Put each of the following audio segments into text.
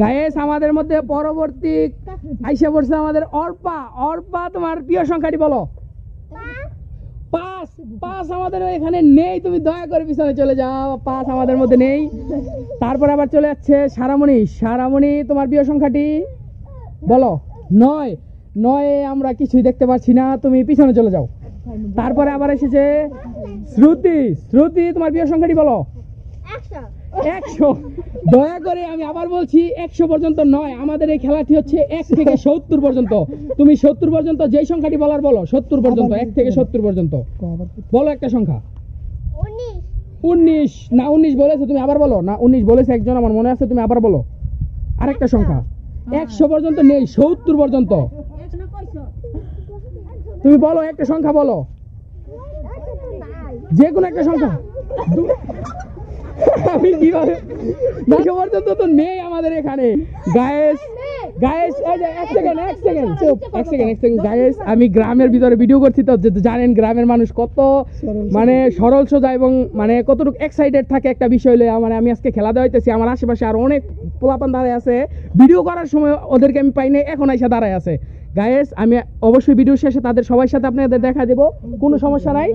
Guys আমাদের মধ্যে পরবর্তী আইসা পড়ছে আমাদের অর্পা। অর্পা তোমার প্রিয় সংখ্যাটি বলো। 5 5 আমাদের এখানে নেই, তুমি দয়া করে পিছনে চলে যাও। 5 আমাদের মধ্যে নেই। তারপর আবার চলে যাচ্ছে সারামণি। সারামণি তোমার প্রিয় সংখ্যাটি বলো। 9 9 আমরা কিছুই দেখতে পাচ্ছি না, তুমি পিছনে চলে যাও। তারপরে আবার এসেছে শ্রুতি। শ্রুতি তোমার প্রিয় সংখ্যাটি বলো। 100। দয়া করে আমি আবার বলছি 100 পর্যন্ত নয়, আমাদের এই খেলাটি হচ্ছে 1 থেকে 70 পর্যন্ত। তুমি 70 পর্যন্ত যেই সংখ্যাটি বলার বলো। 70 পর্যন্ত, 1 থেকে 70 পর্যন্ত বলো একটা সংখ্যা। 19 না 19 বলেছে, তুমি আবার বলো। না 19 বলেছে একজন, আমার মনে আছে, তুমি আবার বলো আরেকটা সংখ্যা। 100 পর্যন্ত নেই, 70 পর্যন্ত। তুমি বলো একটা সংখ্যা, বলো যে কোনো একটা সংখ্যা। আমি কিভাবে 200 পর্যন্ত তো নেই আমাদের এখানে। গায়েস গায়েস এই যে এক সেকেন্ড গায়েস, আমি গ্রামের ভিতরে ভিডিও করছি তো জানেন গ্রামের মানুষ কত মানে সরল সোজা এবং মানে কতটুকু এক্সাইটেড থাকে একটা বিষয় লয়ে। মানে আমি আজকে খেলা দেওয়াইতেছি, আমার আশেপাশে আর অনেক পোলাপান দাঁড়ায় আছে, ভিডিও করার সময় ওদেরকে আমি পাই নাই, এখন আইসা দাঁড়ায় আছে। গায়েস আমি অবশ্যই ভিডিও শেষে তাদের সবার সাথে আপনাদের দেখা দেবো, কোনো সমস্যা নাই।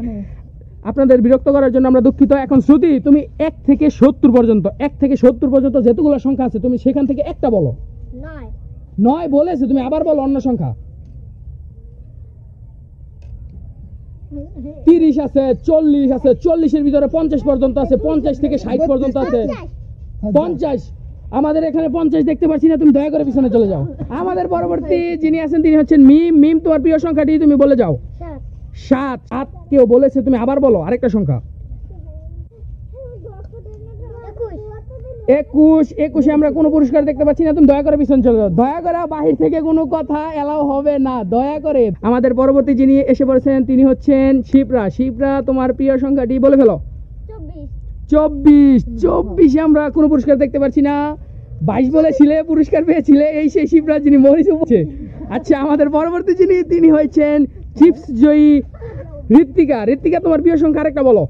আপনাদের বিরক্ত করার জন্য আমরা দুঃখিত। এখন শ্রুতি তুমি 1 থেকে 70 পর্যন্ত, 1 থেকে 70 পর্যন্ত যেতগুলো সংখ্যা আছে তুমি সেখান থেকে একটা বলো। 9 বলেছে, তুমি আবার বলো অন্য সংখ্যা। 30 আছে, 40 আছে, 40-এর ভিতরে 50 পর্যন্ত আছে, 50 থেকে 60 পর্যন্ত আছে, 50 আমাদের এখানে 50 দেখতে পাচ্ছি না, তুমি দয়া করে পিছনে চলে যাও। আমাদের পরবর্তী যিনি আছেন তিনি হচ্ছেন মিম। মিম তোমার প্রিয় সংখ্যাটি তুমি বলে যাও। 7 7 কেউ বলেছে, তুমি আবার বলো আরেকটা সংখ্যা। 21 21-এ আমরা কোনো পুরস্কার দেখতে পাচ্ছি না, তুমি দয়া করে পিছনে চলে যাও। দয়া করে বাহির থেকে কোনো কথা এলাও হবে না, দয়া করে। আমাদের পরবর্তী যিনি এসে পড়েছেন তিনি হচ্ছেন শিপ্রা। শিপ্রা তোমার প্রিয় সংখ্যাটি বলে ফেলো। 24 24-এ আমরা কোনো পুরস্কার দেখতে পাচ্ছি না। 22 বলেছিলে, পুরস্কার পেয়েছিলে, এই সেই শিপ্রা যিনি মরিচ উপছে। আচ্ছা আমাদের পরবর্তী যিনি তিনি হয়েছেন চিপস জয়ী ঋত্বিকা। ঋত্বিকা তোমার প্রিয় সংখ্যা আরেকটা বলো।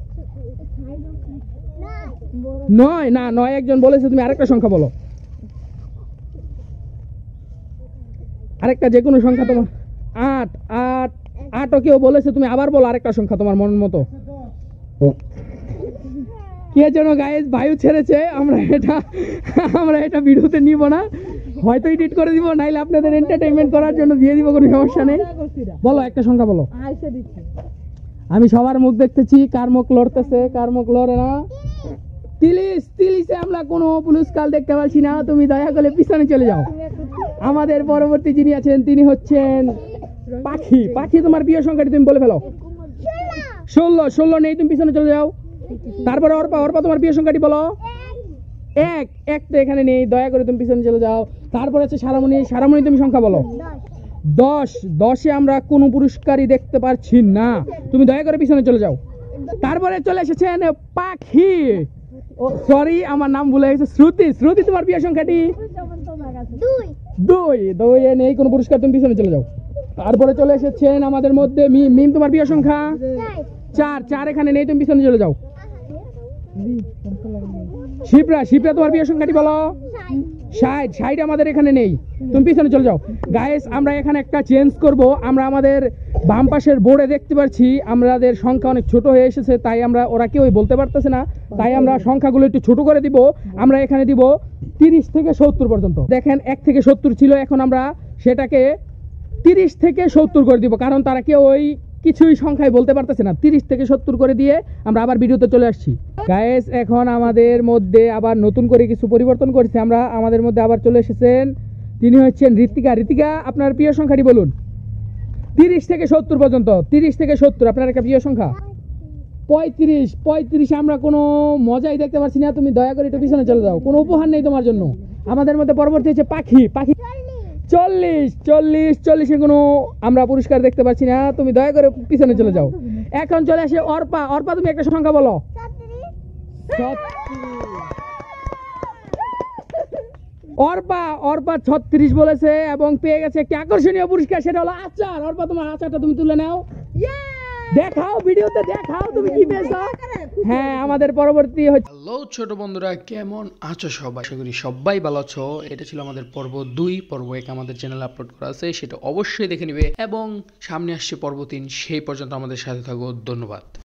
9 না 9 একজন বলেছে, তুমি আরেকটা সংখ্যা বলো। আরেকটা যে কোনো সংখ্যা তোমার। 8 8 8ও কেউ বলেছে, তুমি আবার বলো আরেকটা সংখ্যা তোমার মন মতো। কে যেন গাইস বায়ু ছেড়েছে, আমরা এটা ভিডিওতে নিব না, হয়তো এডিট করে দিব, নাইলে আপনাদের এন্টারটেইনমেন্ট করার জন্য দিয়ে দিব, কোনো সমস্যা নেই। বলো একটা সংখ্যা বলো। আমি সবার মুখ দেখতেছি, কার মুখ লড়তেছে কার মুখ লড়ে না। 30-30-এ আমরা কোনো পুরস্কার দেখতে পাচ্ছি না, তুমি দয়া করে পিছনে চলে যাও। আমাদের পরবর্তী যিনি আছেন তিনি হচ্ছেন পাখি। পাখি তোমার প্রিয় সংখ্যাটি তুমি বলে ফেলো। 16 নেই, তুমি পিছনে চলে যাও। তারপরে অর্পা। অর্পা তোমার প্রিয় সংখ্যাটি বলো। 1 তো এখানে নেই, দয়া করে তুমি পিছনে চলে যাও। তারপরে হচ্ছে সারামণি। সারামণি তুমি সংখ্যা বলো। 10-10-এ আমরা কোনো পুরস্কারই দেখতে পাচ্ছি না, তুমি দয়া করে পিছনে চলে যাও। তারপরে চলে এসেছেন পাখি। ও সরি, আমার নাম ভুলে গেছে। শ্রুতি। শ্রুতি তোমার প্রিয় সংখ্যাটি 2 নেই কোনো পুরস্কার, তুমি পিছনে চলে যাও। তারপরে চলে এসেছেন আমাদের মধ্যে মিম। মিম তোমার প্রিয় সংখ্যা 4 এখানে নেই, তুমি পিছনে চলে যাও। শিপ্রা। শিপ্রা তোমার প্রিয় সংখ্যাটি বলো। 60 আমাদের এখানে নেই, তুমি পিছনে চলে যাও। গাইস আমরা এখানে একটা চেঞ্জ করব, আমরা আমাদের বাম পাশের বোর্ডে দেখতে পাচ্ছি আমাদের সংখ্যা অনেক ছোট হয়ে এসেছে, তাই আমরা ওরা কেউই বলতে পারতেছে না, তাই আমরা সংখ্যাগুলো একটু ছোট করে দিব। আমরা এখানে দিব 30 থেকে 70 পর্যন্ত। দেখেন 1 থেকে 70 ছিল, এখন আমরা সেটাকে 30 থেকে 70 করে দিব, কারণ তারা কেউ ওই কিছুই সংখ্যায় বলতে পারতেছে না। 30 থেকে 70 করে দিয়ে আমরা আবার ভিডিওতে চলে আসছি। গাইস এখন আমাদের মধ্যে আবার নতুন করে কিছু পরিবর্তন করেছে, আমরা আমাদের মধ্যে আবার চলে এসেছেন তিনি হচ্ছেন ঋত্বিকা। ঋত্বিকা আপনার প্রিয় সংখ্যাটি বলুন। 30 থেকে 70 পর্যন্ত। 30 থেকে 70 আপনার একটা প্রিয় সংখ্যা। 35 আমরা কোনো মজাই দেখতে পাচ্ছি না, তুমি দয়া করে একটু পিছনে চলে যাও, কোনো উপহার নেই তোমার জন্য। আমাদের মধ্যে পরবর্তী হচ্ছে পাখি। পাখি 40-40-40-এ কোনো আমরা পুরস্কার দেখতে পাচ্ছি না, তুমি দয়া করে পিছনে চলে যাও। এখন চলে আসে অর্পা। অর্পা তুমি একটা সংখ্যা বলো। অর্পা 36 বলেছে এবং পেয়ে গেছে একটি আকর্ষণীয় পুরস্কার, সেটা হলো আচার। অর্পা তোমার আচারটা তুমি তুলে নাও। দেখাও ভিডিওতে দেখাও তুমি কি পেয়েছো। হ্যাঁ আমাদের পরবর্তী হচ্ছে হ্যালো ছোট বন্ধুরা, কেমন আছো সবাই? আশা করি সবাই ভালো আছো। এটা ছিল আমাদের পর্ব 2। পর্ব 1 আমাদের চ্যানেলে আপলোড করা আছে, সেটা অবশ্যই দেখে নিবে। এবং সামনে আসছে পর্ব 3, সেই পর্যন্ত আমাদের সাথে থাকো। ধন্যবাদ।